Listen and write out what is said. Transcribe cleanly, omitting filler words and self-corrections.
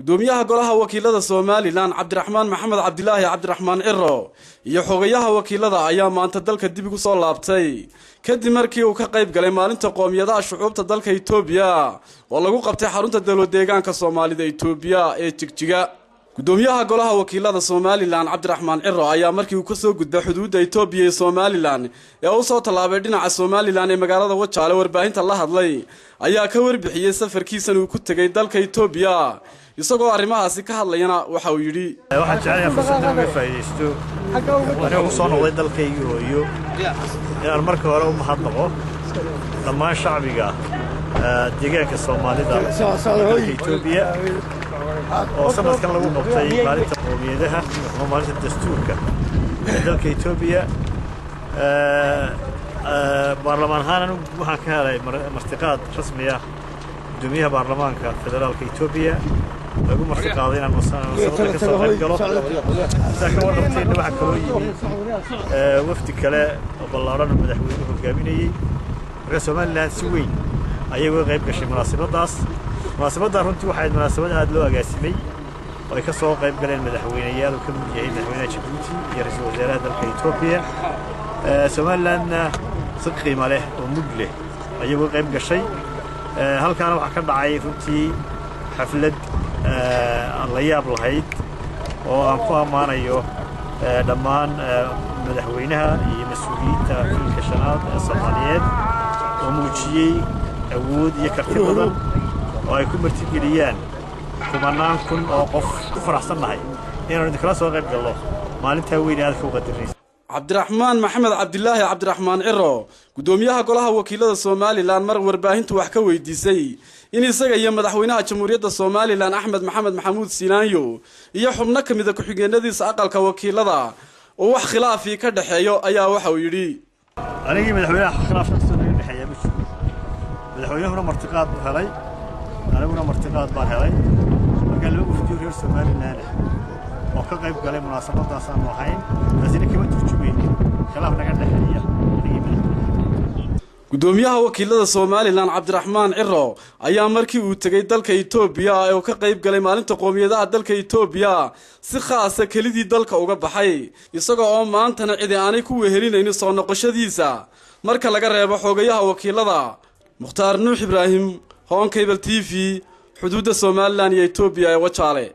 gudoomiyaha golaha wakiilada Soomaaliland Cabdiraxmaan Maxamed Cabdilaahi Cabdiraxmaan Ciro iyo xogayaha wakiilada ayaa maanta dalka dib ugu soo laabtay kadib markii uu ka qayb galay maalinta qoomiyadaha shucuubta dalka Itoobiya oo lagu qabtay xarunta dawlad deegaanka Soomaalida Itoobiya ee Jigjiga. gudoomiyaha golaha wakiilada Soomaaliland Cabdiraxmaan Ciro ayaa markii uu ka soo gudbay xuduudda Itoobiya iyo Soomaaliland ee uu soo talaabay dhinaca Soomaaliland ee magaalada Wajaale warbaahinta la hadlay ayaa ka warbixiyay safarkiisan uu ku tagay dalka Itoobiya isagoo arrimahaasi ka hadlayana waxa uu yiri waxaan jecelahay fursaddan uga faa'iideysto anigoo soo noqday dalkayga hooyo inaan marka hore u mahadnaqo dhammaan shacbiga deegaanka Soomaalida dalka Itoobiya oo sanadkan lagu qabtay maalinta qoomiyadaha ama maalinta dastuurka dalka Itoobiya baarlamaan ahaan waxaan ka helay martiqaad rasmi ah gudoomiyaha baarlamaanka federaalka Itoobiya lagu martiqaaday inaan mas'uuliyadda ka soo qayb galo saaka warqabteena waxa kaloo yimi wafdi kale oo ballaaran madaxweynuhu hogaaminayay marka Soomaaliland si weyn ayay uga qayb gashay munaasabadda runtii waxay munaasabad aad loo agaasimay oo ay ka soo qayb galeen madaxweynayaal oo ka mid yahay madaxweynaha Djibouti iyo ra'iisul wasaaraha dalka Itoobiya Soomaalilandna si qiimo leh oo mug leh ayay uga qayb gashay halkaana waxa ka dhacay runtii xaflad la yaab lahayd oo aan ku amaanayo dhammaan madaxweynaha iyo mas'uuliyiinta filka shanaad ee Soomaaliyeed oo muujiyay awood iyo karti badan oo ay ku martigeliyaan kumanaan kun oo qof ku faraxsanahay inaan idinkala soo qayb galno maalinta weyn aad ku qadarinaysa Cabdiraxmaan Maxamed Cabdilaahi Cabdiraxmaan Ciro gudoomiyaha golaha wakiilada Soomaaliland mar warbaahintu wax ka weydiisay in isaga iyo madaxweynaha jamhuuriyadda Soomaaliland Axmed Maxamed Maxamuud Siinaanyo iyo xubno kamid ah ku-xigeenadiisa aqalka wakiilada oo wax khilaafi ka dhaxeeyo ayaa waxa uu yiri anigii madaxweynaha khilaaf ka soo dhaxeeya madaxweynuhu martiqaad buu helay aniguna martiqaad baan helay marka loo wafdiyo reer Soomaaliland oo ka qayb galay munaasabadaas aan ahayn taasina kama turjumaynin khilaaf naga dhaxeeya gudoomiyaha wakiilada Soomaaliland Cabdiraxmaan Ciro ayaa markii uu tagay dalka Itoobiya oo ka qayb galay maalinta qoomiyadaha dalka Itoobiya si khaas ah kelidii dalka uga baxay isagoo oo maantana cid aanay ku wehelinaynin soo noqoshadiisa marka laga reebo xogayaha wakiilada Mukhtaar Nuux Ibraahim Hon Cable TV xuduudda Soomaaliland iyo Itoobiya ee Wajaale.